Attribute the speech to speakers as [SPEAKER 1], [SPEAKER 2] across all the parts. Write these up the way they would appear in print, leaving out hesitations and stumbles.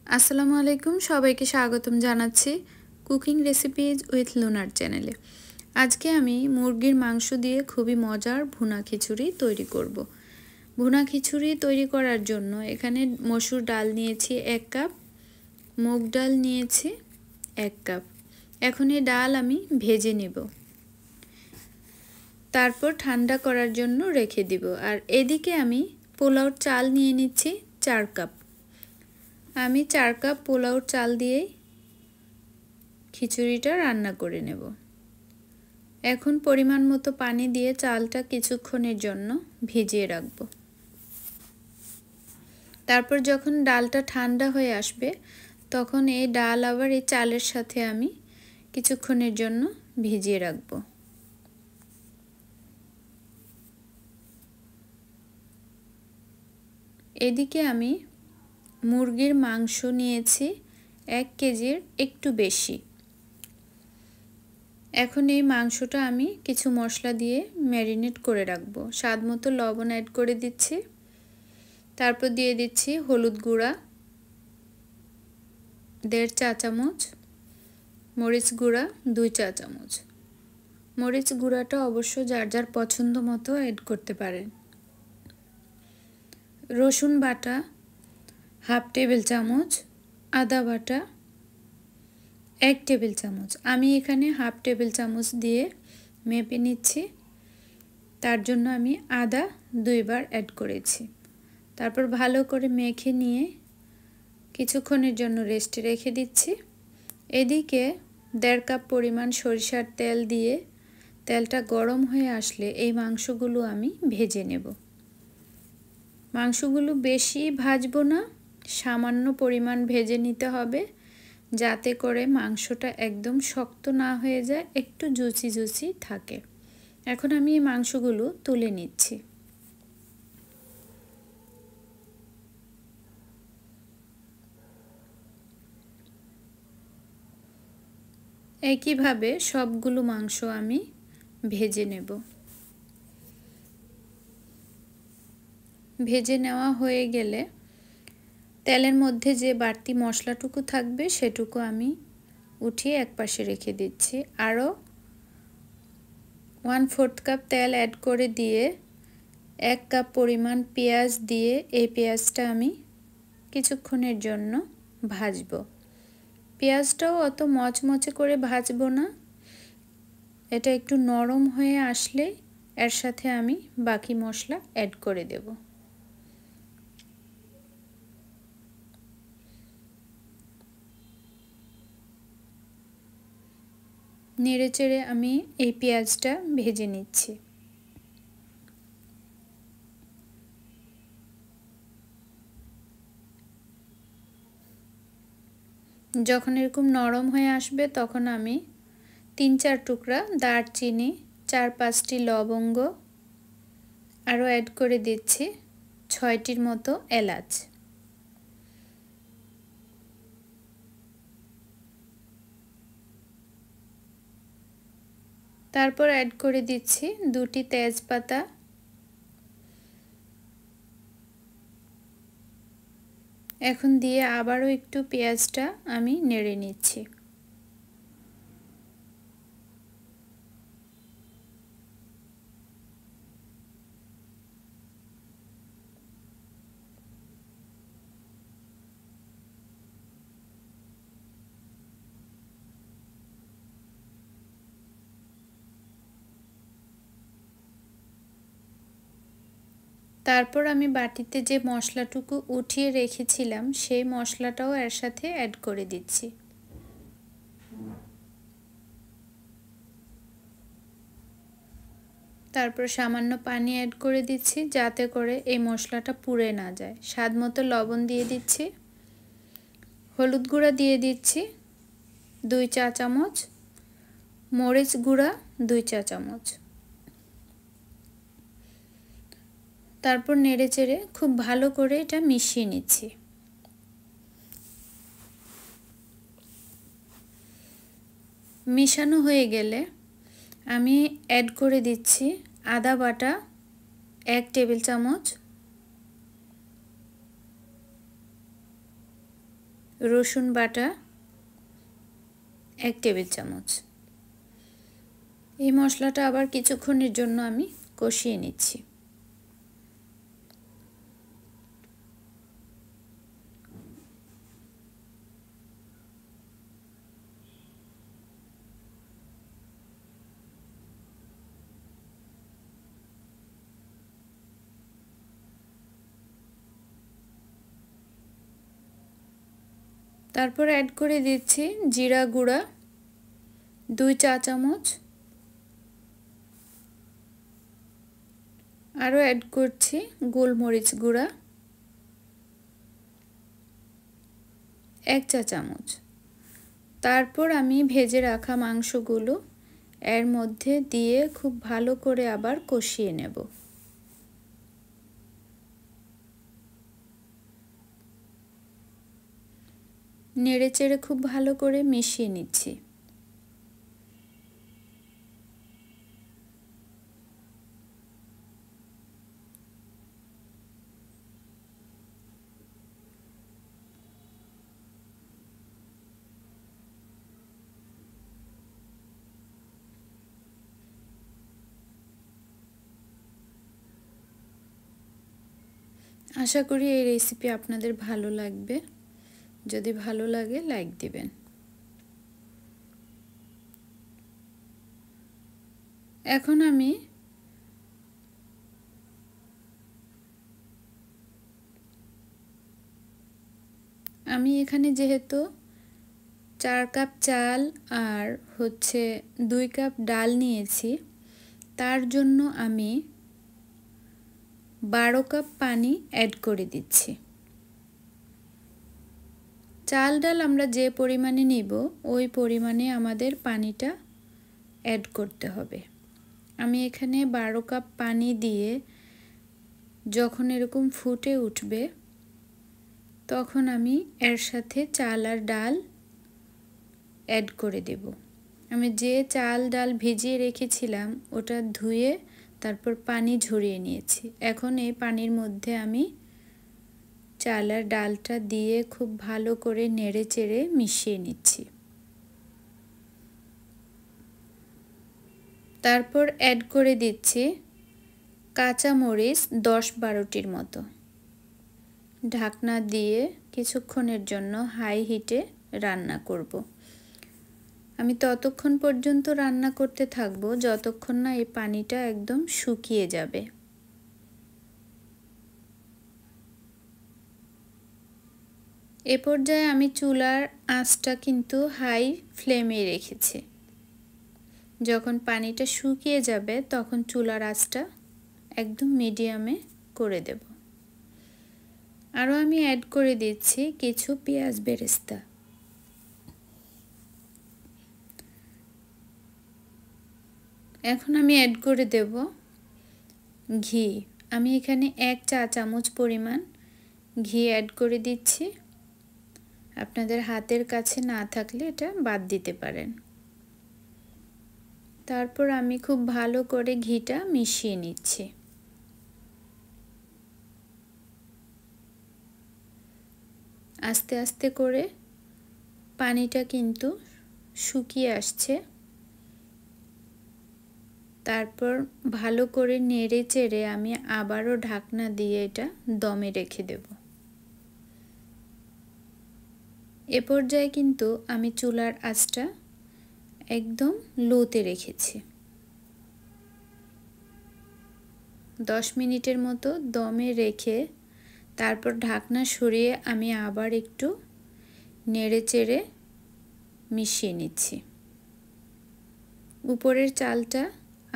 [SPEAKER 1] আসসালামু আলাইকুম, সবাইকে স্বাগতম জানাচ্ছি কুকিং রেসিপিজ উইথ লুনার চ্যানেলে। আজকে আমি মুরগির মাংস দিয়ে খুবই মজার ভুনা খিচুড়ি তৈরি করব। ভুনা খিচুড়ি তৈরি করার জন্য এখানে মসুর ডাল নিয়েছি 1 কাপ, মুগ ডাল নিয়েছি 1 কাপ। এখন এই ডাল আমি ভেজে নেব, তারপর ঠান্ডা করার জন্য রেখে দিব। আর এদিকে আমি পোলাওর চাল নিয়ে নিচ্ছি 4 কাপ। আমি 4 কাপ পোলাওর চাল দিয়েই খিচুড়িটা রান্না করে নেব। এখন পরিমাণ মতো পানি দিয়ে চালটা কিছুক্ষণের জন্য ভিজিয়ে রাখব। তারপর যখন ডালটা ঠান্ডা হয়ে আসবে তখন এই ডাল আবার এই চালের সাথে আমি কিছুক্ষণের জন্য ভিজিয়ে রাখব। এদিকে আমি মুরগির মাংস নিয়েছি 1 কেজির একটু বেশি। এখন এই মাংসটা আমি কিছু মশলা দিয়ে ম্যারিনেট করে রাখবো। স্বাদ মতো লবণ অ্যাড করে দিচ্ছি, তারপর দিয়ে দিচ্ছি হলুদ গুঁড়া 1.5 চা চামচ, মরিচ গুঁড়া 2 চা চামচ। মরিচ গুঁড়াটা অবশ্য যার যার পছন্দ মতো অ্যাড করতে পারেন। রসুন বাটা 1/2 টেবিল চামচ, আদা বাটা 1 টেবিল চামচ। আমি এখানে 1/2 টেবিল চামচ দিয়ে মেপে নিচ্ছি, তার জন্য আমি আদা 2 বার অ্যাড করেছি। তারপর ভালো করে মেখে নিয়ে কিছুক্ষণের জন্য রেস্টে রেখে দিচ্ছি। এদিকে 1.5 কাপ পরিমাণ সরিষার তেল দিয়ে তেলটা গরম হয়ে আসলে এই মাংসগুলো আমি ভেজে নেব। মাংসগুলো বেশি ভাজবো না, সামান্য পরিমাণ ভেজে নিতে হবে, যাতে করে মাংসটা একদম শক্ত না হয়ে যায়, একটু জুসি জুসি থাকে। এখন আমি এই মাংসগুলো তুলে নিচ্ছি। একইভাবে সবগুলো মাংস আমি ভেজে নেব। ভেজে নেওয়া হয়ে গেলে তেলের মধ্যে যে বাড়তি মশলাটুকু থাকবে সেটুকু আমি উঠিয়ে একপাশে রেখে দিচ্ছি। আরও 1/4 কাপ তেল অ্যাড করে দিয়ে 1 কাপ পরিমাণ পেঁয়াজ দিয়ে এই পেঁয়াজটা আমি কিছুক্ষণের জন্য ভাজবো। পেঁয়াজটাও অত মচমচে করে ভাজবো না, এটা একটু নরম হয়ে আসলে এর সাথে আমি বাকি মশলা অ্যাড করে দেব। নেড়েচেড়ে আমি এই পেঁয়াজটা ভেজে নিচ্ছি। যখন এরকম নরম হয়ে আসবে তখন আমি 3-4 টুকরা দারচিনি, 4-5টি লবঙ্গ আরও অ্যাড করে দিচ্ছি 6টির মতো এলাচ। তারপর অ্যাড করে দিচ্ছি 2টি তেজপাতা, এখন দিয়ে আবারও একটু পেঁয়াজটা আমি নেড়ে নিচ্ছি। তারপর আমি বাটিতে যে মশলাটুকু উঠিয়ে রেখেছিলাম সেই মশলাটাও এর সাথে অ্যাড করে দিচ্ছি। তারপর সামান্য পানি অ্যাড করে দিচ্ছি যাতে করে এই মশলাটা পুড়ে না যায়। স্বাদ মতো লবণ দিয়ে দিচ্ছি, হলুদ গুঁড়া দিয়ে দিচ্ছি 2 চা চামচ, মরিচ গুঁড়া 2 চা চামচ। তারপর নেড়েচেড়ে খুব ভালো করে এটা মিশিয়ে নিচ্ছি। মিশানো হয়ে গেলে আমি অ্যাড করে দিচ্ছি আদা বাটা 1 টেবিল চামচ, রসুন বাটা 1 টেবিল চামচ। এই মশলাটা আবার কিছুক্ষণের জন্য আমি কষিয়ে নিচ্ছি। তারপর অ্যাড করে দিচ্ছি জিরা গুঁড়া 2 চা চামচ, আরও অ্যাড করছি গোলমরিচ গুঁড়া 1 চা চামচ। তারপর আমি ভেজে রাখা মাংসগুলো এর মধ্যে দিয়ে খুব ভালো করে আবার কষিয়ে নেব। নেড়েচেড়ে খুব ভালো করে মিশিয়ে নিচ্ছি। আশা করি এই রেসিপি আপনাদের ভালো লাগবে। যদি ভালো লাগে লাইক দিবেন। এখন আমি এখানে যেহেতু 4 কাপ চাল আর 2 কাপ ডাল নিয়েছি, তার জন্য আমি 12 কাপ পানি অ্যাড করে দিচ্ছি। চাল ডাল আমরা যে পরিমাণে নিব ওই পরিমাণে আমাদের পানিটা অ্যাড করতে হবে। আমি এখানে 12 কাপ পানি দিয়ে যখন এরকম ফুটে উঠবে তখন আমি এর সাথে চাল আর ডাল অ্যাড করে দেব। আমি যে চাল ডাল ভিজিয়ে রেখেছিলাম ওটা ধুয়ে তারপর পানি ঝরিয়ে নিয়েছি। এখন এই পানির মধ্যে আমি চাল আর ডালটা দিয়ে খুব ভালো করে নেড়েচেড়ে মিশিয়ে নিচ্ছি। তারপর অ্যাড করে দিচ্ছি কাঁচামরিচ 10-12টির মতো। ঢাকনা দিয়ে কিছুক্ষণের জন্য হাই হিটে রান্না করব। আমি ততক্ষণ পর্যন্ত রান্না করতে থাকবো যতক্ষণ না এই পানিটা একদম শুকিয়ে যাবে। এ পর্যায়ে আমি চুলার আঁচটা কিন্তু হাই ফ্লেমে রেখেছি। যখন পানিটা শুকিয়ে যাবে তখন চুলার আঁচটা একদম মিডিয়ামে করে দেব। আরও আমি অ্যাড করে দিচ্ছি কিছু পেঁয়াজ বেরেস্তা। এখন আমি অ্যাড করে দেব ঘি। আমি এখানে 1 চা চামচ পরিমাণ ঘি অ্যাড করে দিচ্ছি। আপনাদের হাতের কাছে না থাকলে এটা বাদ দিতে পারেন। তারপর আমি খুব ভালো করে ঘিটা মিশিয়ে নিচ্ছি। আস্তে আস্তে করে পানিটা কিন্তু শুকিয়ে আসছে। তারপর ভালো করে নেড়ে চেড়ে আমি আবারও ঢাকনা দিয়ে এটা দমে রেখে দেব। এ পর্যায়ে কিন্তু আমি চুলার আঁচটা একদম লোতে রেখেছি। 10 মিনিটের মতো দমে রেখে তারপর ঢাকনা সরিয়ে আমি আবার একটু নেড়ে চেড়ে মিশিয়ে নিচ্ছি। উপরের চালটা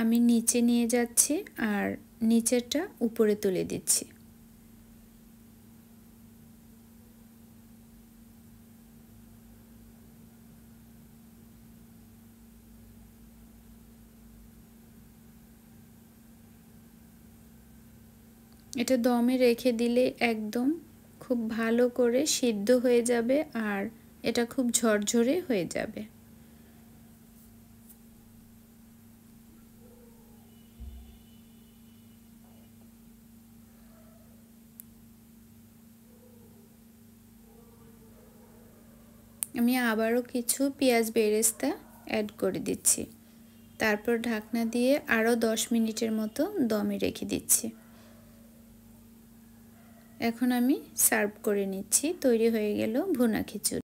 [SPEAKER 1] আমি নিচে নিয়ে যাচ্ছি আর নিচেরটা উপরে তুলে দিচ্ছি। এটা দমে রেখে দিলে একদম খুব ভালো করে সিদ্ধ হয়ে যাবে আর এটা খুব ঝরঝরে হয়ে যাবে। আমি আবারও কিছু পেঁয়াজ বেরেস্তা অ্যাড করে দিচ্ছি। তারপর ঢাকনা দিয়ে আরও 10 মিনিটের মতো দমে রেখে দিচ্ছি। এখন আমি সার্ভ করে নিচ্ছি। তৈরি হয়ে গেল ভুনা খিচুড়ি।